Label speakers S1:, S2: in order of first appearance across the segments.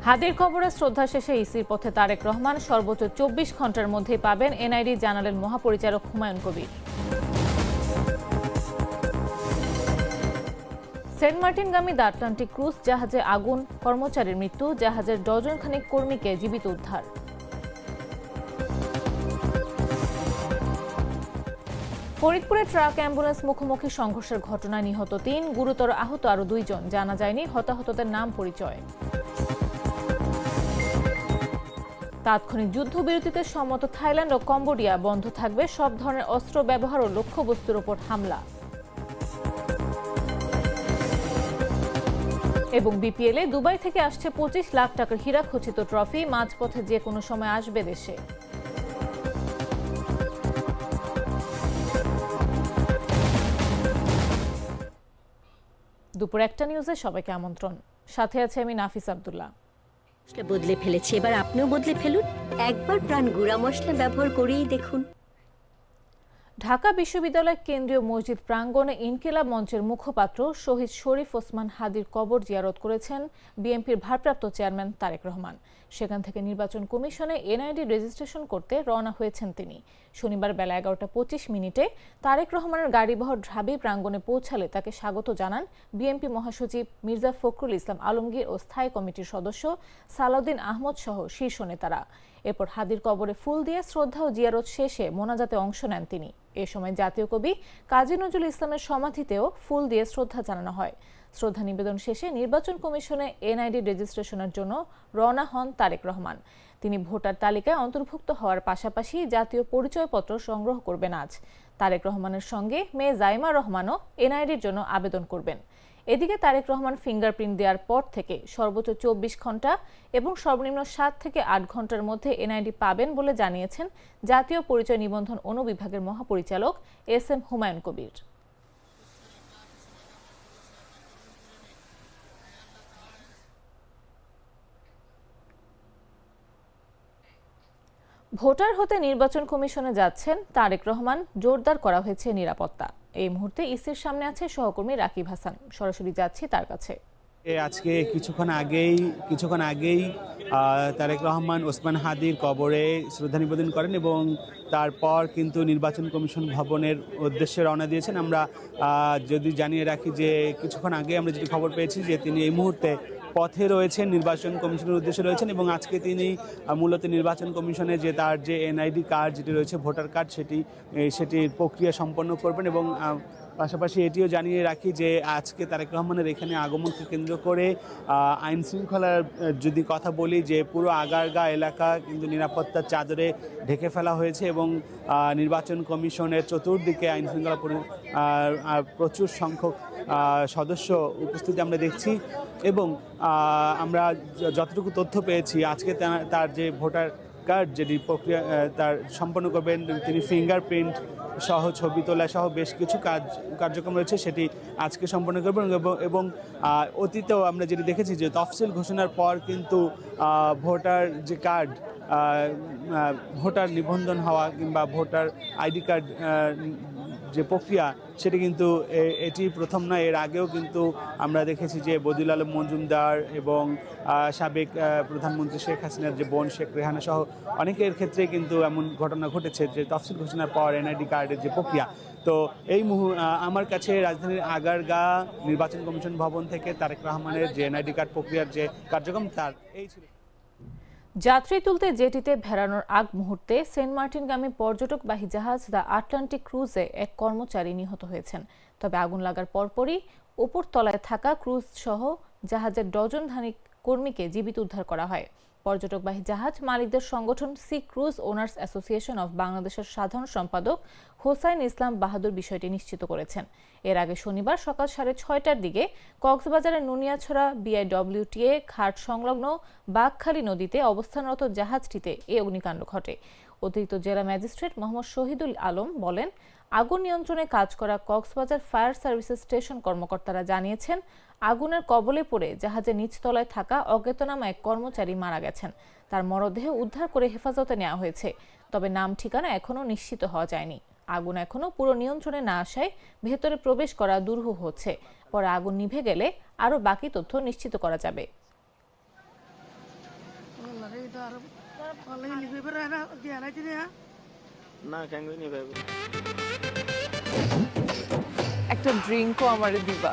S1: হাদির খবরে শ্রদ্ধা শেষে ইসির পথে তারেক রহমান সর্বোচ্চ ২৪ ঘন্টার মধ্যেই পাবেন এনআইডি জানালেন মহাপরিচালক Humayun Kabir. Saint মার্টিনগামী the Atlantic cruise জাহাজে আগুন, কর্মচারীর মৃত্যু, জাহাজের ডজন খানেক কর্মীকে জীবিত উদ্ধার। ফরিদপুরে ট্রাক অ্যাম্বুলেন্স মুখোমুখি সংঘর্ষের ঘটনায় নিহত ৩, গুরুতর আহত আরও ২ জন। জানা যায়নি হতাহতদের নাম পরিচয়। তাৎক্ষণিক যুদ্ধবিরতিতে সম্মত থাইল্যান্ড ও কম্বোডিয়া, বন্ধ থাকবে সব ধরনের অস্ত্র ব্যবহার ও লক্ষ্যবস্তুর ওপর হামলা। এবং বিপিএলে দুবাই থেকে আসছে ২৫ লাখ টাকার হীরা খচিত ট্রফি, মাঝপথে যে কোনো সময় আসবে দেশে। দুপুর ১টা নিউজে সবাইকে আমন্ত্রণ। সাথে আছে আমি নাফিস আব্দুল্লাহ।
S2: বদলে ফেলেছি, এবার আপনিও বদলে ফেলুন। একবার প্রাণ গুঁড়া মশলা ব্যবহার করেই দেখুন।
S1: ঢাকা বিশ্ববিদ্যালয় কেন্দ্রীয় মসজিদ প্রাঙ্গণে ইনকিলাব মঞ্চের মুখপাত্র শহীদ শরীফ ওসমান হাদির কবর জিয়ারত করেছেন বিএনপির ভারপ্রাপ্ত চেয়ারম্যান তারেক রহমান। সেখান থেকে নির্বাচন কমিশনে এনআইডি রেজিস্ট্রেশন করতে রওনা হয়েছেন তিনি। শনিবার বেলা ১১টা ২৫ তারেক রহমানের গাড়িবহর ঢাবি প্রাঙ্গণে পৌঁছালে তাকে স্বাগত জানান বিএনপি মহাসচিব মির্জা ফখরুল ইসলাম আলমগীর ও স্থায়ী কমিটির সদস্য সালাউদ্দিন আহমদ সহ শীর্ষ নেতারা। এরপর হাদির কবরে ফুল দিয়ে শ্রদ্ধা ও জিয়ারত শেষে মোনাজাতে অংশ নেন তিনি। এ সময় জাতীয় কবি কাজী নজরুল ইসলামের সমাধিতেও ফুল দিয়ে শ্রদ্ধা জানানো হয়। শ্রদ্ধা নিবেদন শেষে নির্বাচন কমিশনে এনআইডি রেজিস্ট্রেশনের জন্য রওনা হন তারেক রহমান। তিনি ভোটার তালিকায় অন্তর্ভুক্ত হওয়ার পাশাপাশি জাতীয় পরিচয়পত্র সংগ্রহ করবেন আজ। তারেক রহমানের সঙ্গে মেয়ে জাইমা রহমানও এনআইডির জন্য আবেদন করবেন। এদিকে তারেক রহমান ফিঙ্গারপ্রিন্ট দেওয়ার পর থেকে সর্বোচ্চ ২৪ ঘন্টা এবং সর্বনিম্ন ৭ থেকে ৮ ঘন্টার মধ্যে এনআইডি পাবেন বলে জানিয়েছেন জাতীয় পরিচয় নিবন্ধন অনুবিভাগের মহাপরিচালক S M Humayun Kabir. Voter হতে নির্বাচন কমিশনে যাচ্ছেন তারেক রহমান, জোরদার করা হয়েছে নিরাপত্তা। এই মুহূর্তে ইসির সামনে আছে সহকর্মী রাকিব হাসান, সরাসরি যাচ্ছি তার কাছে।
S3: আজকে কিছুক্ষণ আগেই তারেক রহমান ওসমান হাদির কবরে শ্রদ্ধা নিবেদন করেন এবং তারপর কিন্তু নির্বাচন কমিশন ভবনের উদ্দেশ্যে রওনা দিয়েছেন। আমরা যদি জানিয়ে রাখি যে কিছুক্ষণ আগে আমরা যেটি খবর পেয়েছি যে তিনি এই মুহূর্তে পথে রয়েছেন, নির্বাচন কমিশনের উদ্দেশ্যে রয়েছেন এবং আজকে তিনি মূলত নির্বাচন কমিশনে যে তার যে এনআইডি কার্ড যেটি রয়েছে, ভোটার কার্ড, সেটির প্রক্রিয়া সম্পন্ন করবেন। এবং পাশাপাশি এটিও জানিয়ে রাখি যে আজকে তারেক রহমানের এখানে আগমনকে কেন্দ্র করে আইন শৃঙ্খলার যদি কথা বলি যে পুরো আগারগাঁ এলাকা কিন্তু নিরাপত্তার চাদরে ঢেকে ফেলা হয়েছে এবং নির্বাচন কমিশনের চতুর্দিকে আইন শৃঙ্খলা প্রচুর সংখ্যক সদস্য উপস্থিতি আমরা দেখছি। এবং আমরা যতটুকু তথ্য পেয়েছি আজকে তার যে ভোটার কার্ড যেটি প্রক্রিয়া তার সম্পন্ন করবেন, তিনি ফিঙ্গারপ্রিন্ট সহ ছবি তোলা সহ বেশ কিছু কার্যক্রম রয়েছে, সেটি আজকে সম্পন্ন করবেন। এবং অতীতেও আমরা যেটি দেখেছি যে তফসিল ঘোষণার পর কিন্তু ভোটার যে কার্ড, ভোটার নিবন্ধন হওয়া কিংবা ভোটার আইডি কার্ড যে প্রক্রিয়া, সেটি কিন্তু এটি প্রথম নয়। এর আগেও কিন্তু আমরা দেখেছি যে বদিউল আলম মজুমদার এবং সাবেক প্রধানমন্ত্রী শেখ হাসিনার যে বোন শেখ রেহানা সহ অনেকের ক্ষেত্রে কিন্তু এমন ঘটনা ঘটেছে যে তফসিল ঘোষণার পর এনআইডি কার্ডের যে প্রক্রিয়া। তো আমার কাছে রাজধানীর আগারগাঁ নির্বাচন কমিশন ভবন থেকে তারেক রহমানের যে এনআইডি কার্ড প্রক্রিয়ার যে কার্যক্রম তার এই ছিল।
S1: যাত্রী তুলতে জেটিতে ভেড়ানোর আগ মুহূর্তে সেন্ট মার্টিনগামী পর্যটকবাহী জাহাজ দ্য আটলান্টিক ক্রুজে এক কর্মচারী নিহত হয়েছেন। তবে আগুন লাগার পরপরই উপর তলায় থাকা ক্রুজ সহ জাহাজের ডজন খানেক কর্মীকে জীবিত উদ্ধার করা হয়। পর্যটকবাহী জাহাজ মালিকদের সংগঠন sea cruise owners association of বাংলাদেশের সাধারণ সম্পাদক হোসাইন ইসলাম বাহাদুর বিষয়টি নিশ্চিত করেছেন। এর আগে শনিবার সকাল 6:30টার দিকে কক্সবাজারের নুনিয়াছড়া বিআইডব্লিউটিএ ঘাট সংলগ্ন বাঘখালী নদীতে অবস্থানরত জাহাজটিতে এই অগ্নিকাণ্ড ঘটে। অতিরিক্ত জেলা ম্যাজিস্ট্রেট মোহাম্মদ শহীদুল আলম বলেন, আগুন নিয়ন্ত্রণে কাজ করা কক্সবাজার ফায়ার সার্ভিসেস স্টেশন কর্মকর্তারা জানিয়েছেন, আগুনের কবলে পড়ে জাহাজের নিচতলায় থাকা অজ্ঞাতনামা এক কর্মচারী মারা গেছেন। তার মরদেহ উদ্ধার করে হেফাজতে নেওয়া হয়েছে, তবে নাম ঠিকানা এখনও নিশ্চিত হওয়া যায়নি। আগুন এখনও পুরো নিয়ন্ত্রণে না আসায় ভেতরে প্রবেশ করা দুরূহ হচ্ছে। পরে আগুন নিভে গেলে আরও বাকি তথ্য নিশ্চিত করা যাবে।
S4: না কেন নি ভাই
S5: একটা ড্রিঙ্কও আমারে দিবা?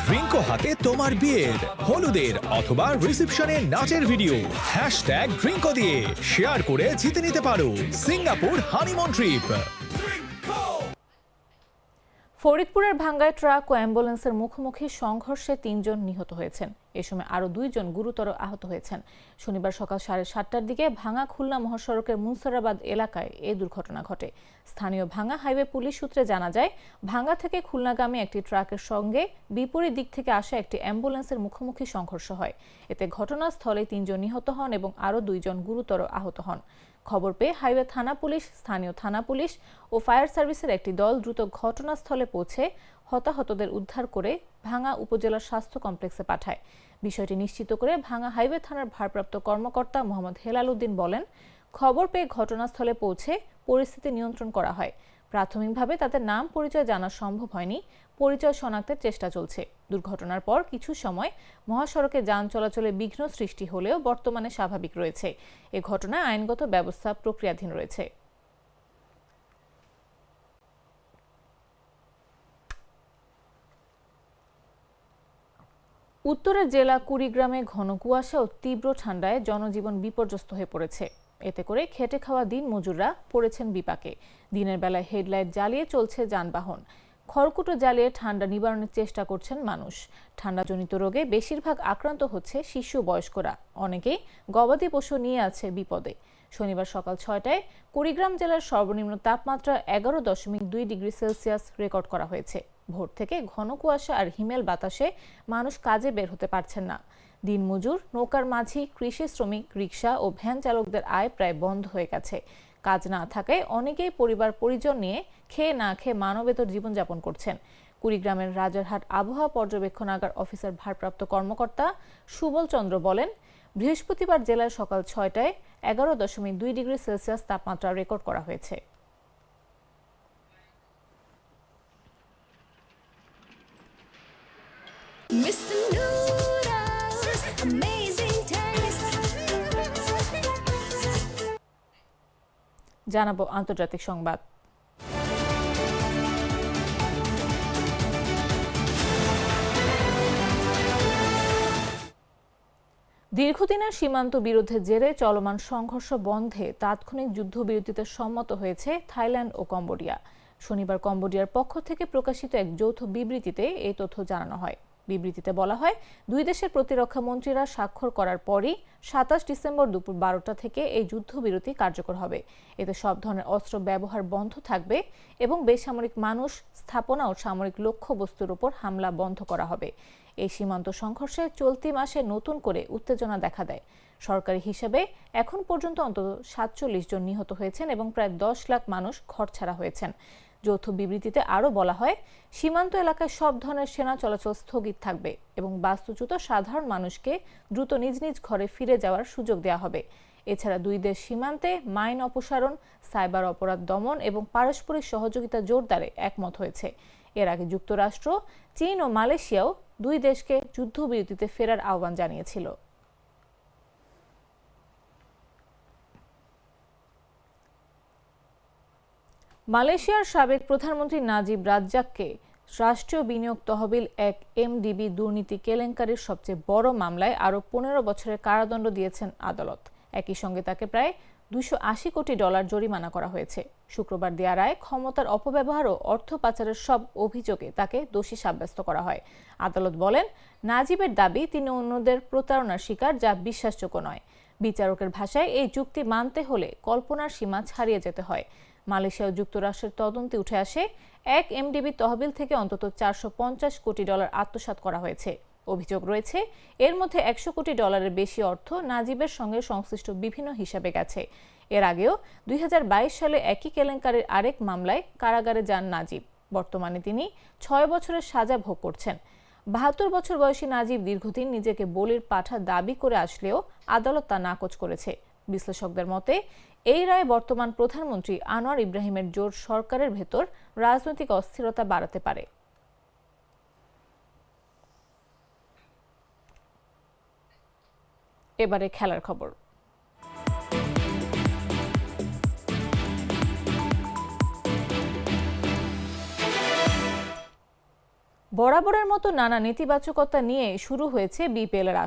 S6: ড্রিঙ্কো হাতে তোমার বিয়ের, হলুদের অথবা রিসেপশনের নাচের ভিডিও #ড্রিঙ্কো দিয়ে শেয়ার করে জিতে নিতে পারো সিঙ্গাপুর হানিমুন ট্রিপ।
S1: ফরিদপুরের ভাঙ্গায় ট্রাক ও অ্যাম্বুলেন্সের মুখোমুখি সংঘর্ষে ৩ জন নিহত হয়েছেন। এ সময় আরও 2 জন গুরুতর আহত হয়েছেন। শনিবার সকাল 7:30টার দিকে ভাঙ্গা খুলনা মহাসড়কের মুনসেরাবাদ এলাকায় এই দুর্ঘটনা ঘটে। স্থানীয় ভাঙ্গা হাইওয়ে পুলিশ সূত্রে জানা যায়, ভাঙ্গা থেকে খুলনাগামী একটি ট্রাকের সঙ্গে বিপরীত দিক থেকে আসা একটি অ্যাম্বুলেন্সের মুখোমুখি সংঘর্ষ হয়। এতে ঘটনাস্থলে 3 জন নিহত হন এবং আরও 2 জন গুরুতর আহত হন। খবর পেয়ে হাইওয়ে থানা পুলিশ, স্থানীয় থানা পুলিশ ও ফায়ার সার্ভিসের একটি দল দ্রুত ঘটনাস্থলে পৌঁছে হতাহতদের উদ্ধার করে ভাঙ্গা উপজেলা স্বাস্থ্য কমপ্লেক্সে পাঠায়। বিষয়টি নিশ্চিত করে ভাঙ্গা হাইওয়ে থানার ভারপ্রাপ্ত কর্মকর্তা মোহাম্মদ হেলাল উদ্দিন বলেন, খবর পেয়ে ঘটনাস্থলে পৌঁছে পরিস্থিতি নিয়ন্ত্রণ করা হয়। প্রাথমিকভাবে তাদের নাম পরিচয় জানা সম্ভব হয়নি, পরিচয় শনাক্তের চেষ্টা চলছে। দুর্ঘটনার পর কিছু সময় মহাসড়কে যান চলাচলে বিঘ্ন সৃষ্টি হলেও বর্তমানে স্বাভাবিক রয়েছে। এ ঘটনায় আইনগত ব্যবস্থা প্রক্রিয়াধীন রয়েছে। উত্তরের জেলা কুড়িগ্রামে ঘন কুয়াশা ও তীব্র ঠান্ডায় জনজীবন বিপর্যস্ত হয়ে পড়েছে। এতে করে খেটে খাওয়া দিন মজুররা পড়েছেন বিপাকে। দিনের বেলায় হেডলাইট জ্বালিয়ে চলছে যানবাহন, খড়কুটো জ্বালিয়ে ঠান্ডা নিবারণের চেষ্টা করছেন মানুষ। ঠান্ডাজনিত রোগে বেশিরভাগ আক্রান্ত হচ্ছে শিশু বয়স্করা, অনেকেই গবাদি পশু নিয়ে আছে বিপদে। শনিবার সকাল 6টায় কুড়িগ্রাম জেলার সর্বনিম্ন তাপমাত্রা 11.2 ডিগ্রি সেলসিয়াস রেকর্ড করা হয়েছে। ভোর থেকে ঘন কুয়াশা আর হিমেল বাতাসে মানুষ কাজে বের হতে পারছেন না। দিনমজুর, নৌকার মাঝি, কৃষি শ্রমিক, রিকশা ও ভ্যান চালকদের আয় প্রায় বন্ধ হয়ে গেছে। কাজ না থাকায় অনেকেই পরিবার পরিজন নিয়ে খেয়ে না খেয়ে মানবেতর জীবনযাপন করছেন। কুড়িগ্রামের রাজারহাট আবহাওয়া পর্যবেক্ষণাগার অফিসার ভারপ্রাপ্ত কর্মকর্তা সুবল চন্দ্র বলেন, বৃহস্পতিবার জেলার সকাল 6টায় 11.2 ডিগ্রি সেলসিয়াস তাপমাত্রা রেকর্ড করা হয়েছে। জানাবো আন্তর্জাতিক সংবাদ। দীর্ঘদিনের সীমান্ত বিরোধের জেরে চলমান সংঘর্ষ বন্ধে তাৎক্ষণিক যুদ্ধবিরতিতে সম্মত হয়েছে থাইল্যান্ড ও কম্বোডিয়া। শনিবার কম্বোডিয়ার পক্ষ থেকে প্রকাশিত এক যৌথ বিবৃতিতে এই তথ্য জানানো হয়। বিবৃতিতে বলা হয়, দুই দেশের প্রতিরক্ষা মন্ত্রীরা স্বাক্ষর করার পরই 27 ডিসেম্বর দুপুর 12টা থেকে এই যুদ্ধবিরতি কার্যকর হবে। এতে সব ধরনের অস্ত্র ব্যবহার বন্ধ থাকবে এবং বেসামরিক মানুষ, স্থাপনা ও সামরিক লক্ষ্যবস্তুর উপর হামলা বন্ধ করা হবে। এই সীমান্ত সংঘর্ষে চলতি মাসে নতুন করে উত্তেজনা দেখা দেয়। সরকারি হিসাবে এখন পর্যন্ত অন্তত 47 জন নিহত হয়েছেন এবং প্রায় 10 লাখ মানুষ ঘরছাড়া হয়েছেন। যৌথ বিবৃতিতে আরও বলা হয়, সীমান্ত এলাকায় সব ধরনের সেনা চলাচল স্থগিত থাকবে এবং বাস্তুচ্যুত সাধারণ মানুষকে দ্রুত নিজ নিজ ঘরে ফিরে যাওয়ার সুযোগ দেওয়া হবে। এছাড়া দুই দেশ সীমান্তে মাইন অপসারণ, সাইবার অপরাধ দমন এবং পারস্পরিক সহযোগিতা জোরদারে একমত হয়েছে। এর আগে যুক্তরাষ্ট্র, চীন ও মালয়েশিয়াও দুই দেশকে যুদ্ধবিরতিতে ফেরার আহ্বান জানিয়েছিল। মালয়েশিয়ার সাবেক প্রধানমন্ত্রী নাজিব রাজ্জাককে রাষ্ট্রীয় বিনিয়োগ তহবিল এক এমডিবি দুর্নীতি কেলেঙ্কারির সবচেয়ে বড় মামলায় আরও 15 বছরের কারাদণ্ড দিয়েছেন আদালত। একই সঙ্গে তাকে প্রায় $280 কোটি জরিমানা করা হয়েছে। শুক্রবার দেয়া রায় ক্ষমতার অপব্যবহার ও অর্থ পাচারের সব অভিযোগে তাকে দোষী সাব্যস্ত করা হয়। আদালত বলেন, নাজিবের দাবি তিনি অন্যদের প্রতারণার শিকার, যা বিশ্বাসযোগ্য নয়। বিচারকের ভাষায় এই চুক্তি মানতে হলে কল্পনার সীমা ছাড়িয়ে যেতে হয়। মালয়েশিয়া ও যুক্তরাষ্ট্রের তদন্তে উঠে আসে, এক এমডিবি তহবিল থেকে অন্তত $450 কোটি আত্মসাৎ করা হয়েছে। অভিযোগ রয়েছে, এর মধ্যে $100 কোটি বেশি অর্থ নাজিবের সঙ্গে সংশ্লিষ্ট বিভিন্ন হিসাবে গেছে। এর আগেও 2022 সালে একই কেলেঙ্কারির আরেক মামলায় কারাগারে যান নাজিব। বর্তমানে তিনি 6 বছরের সাজা ভোগ করছেন। 72 বছর বয়সী নাজিব দীর্ঘদিন নিজেকে বলির পাঠা দাবি করে আসলেও আদালত তা নাকচ করেছে। বিশ্লেষকদের মতে এই রায় বর্তমান প্রধানমন্ত্রী আনোয়ার ইব্রাহিমের জোট সরকারের ভেতর রাজনৈতিক অস্থিরতা বাড়াতে পারে। এবারে খেলার খবর। বরাবরের মতো নানা নেতিবাচকতা নিয়ে শুরু হয়েছে বিপিএল এর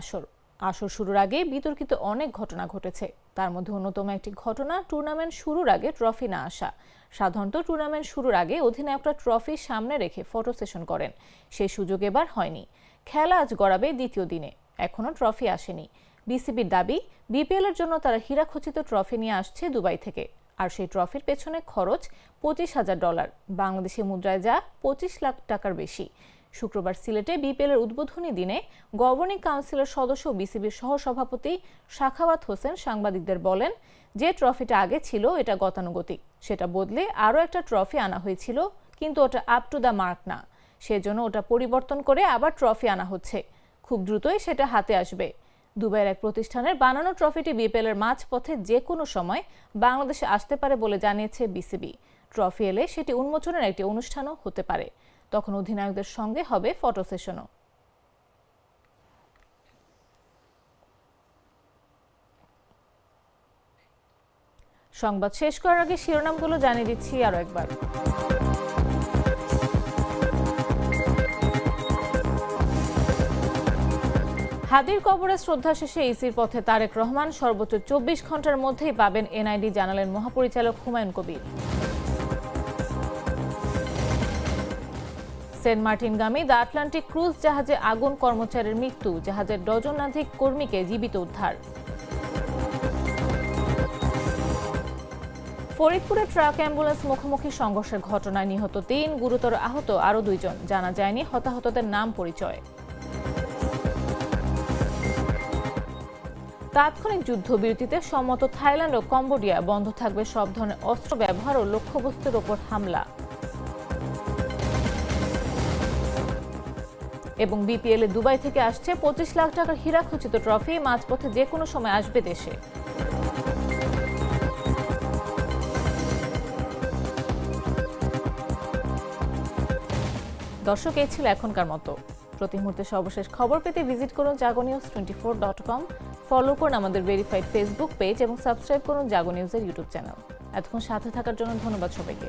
S1: আসর শুরুর আগে বিতর্কিত অনেক ঘটনা ঘটেছে। তার মধ্যে অন্যতম একটি ঘটনা টুর্নামেন্ট শুরুর আগে ট্রফি না আসা। সাধারণত টুর্নামেন্ট শুরুর আগে অধিনায়করা ট্রফি সামনে রেখে ফটো সেশন করেন, সেই সুযোগ এবার হয়নি। খেলা আজ গড়াবে দ্বিতীয় দিনে, এখনো ট্রফি আসেনি। বিসিবির দাবি, বিপিএল এর জন্য তারা হীরাখচিত ট্রফি নিয়ে আসছে দুবাই থেকে, আর সেই ট্রফির পেছনে খরচ $25,000, বাংলাদেশি মুদ্রায় যা 25 লাখ টাকার বেশি। শুক্রবার সিলেটে বিপিএল এর উদ্বোধনী দিনে গভর্নিং কাউন্সিলের সদস্য বিসিবির সহসভাপতি সাখাওয়াত হোসেন সাংবাদিকদের বলেন, যে ট্রফিটা আগে ছিল এটা গতানুগতিক, সেটা বদলে আরও একটা ট্রফি আনা হয়েছিল, কিন্তু ওটা আপ টু দ্য মার্ক না, সেজন্য ওটা পরিবর্তন করে আবার ট্রফি আনা হচ্ছে। খুব দ্রুতই সেটা হাতে আসবে। দুবাইয়ের এক প্রতিষ্ঠানের বানানো ট্রফিটি বিপিএল এর মাঝপথে যে কোনো সময় বাংলাদেশে আসতে পারে বলে জানিয়েছে বিসিবি। ট্রফি এলে সেটি উন্মোচনের একটি অনুষ্ঠানও হতে পারে, তখন অধিনায়কদের সঙ্গে হবে ফটো সেশনও। সংবাদ শেষ করার আগে শিরোনামগুলো জানিয়ে দিচ্ছি আরো একবার। হাদির কবরে শ্রদ্ধা শেষে ইসির পথে তারেক রহমান, সর্বোচ্চ 24 ঘন্টার মধ্যেই পাবেন এনআইডি, জানালেন মহাপরিচালক Humayun Kabir. Saint মার্টিনগামী the Atlantic cruise জাহাজে আগুন, কর্মচারীর মৃত্যু, জাহাজের ডজনাধিক কর্মীকে জীবিত উদ্ধার। ফরিদপুরে ট্রাক অ্যাম্বুলেন্স মুখোমুখি সংঘর্ষের ঘটনায় নিহত 3, গুরুতর আহত আরও 2 জন, জানা যায়নি হতাহতদের নাম পরিচয়। তাৎক্ষণিক যুদ্ধবিরতিতে সম্মত থাইল্যান্ড ও কম্বোডিয়া, বন্ধ থাকবে সব ধরনের অস্ত্র ব্যবহার ও লক্ষ্যবস্তুর ওপর হামলা। এবং বিপিএল এ দুবাই থেকে আসছে 25 লাখ টাকার হীরাখচিত ট্রফি, মাঝপথে যে কোনো সময় আসবে দেশে। দর্শক, এই ছিল এখনকার মতো। প্রতি মুহূর্তে সর্বশেষ খবর পেতে ভিজিট করুন jagonews24.com, ফলো করুন আমাদের ভেরিফাইড ফেসবুক পেজ এবং সাবস্ক্রাইব করুন জাগো নিউজের ইউটিউব চ্যানেল। এতক্ষণ সাথে থাকার জন্য ধন্যবাদ সবাইকে।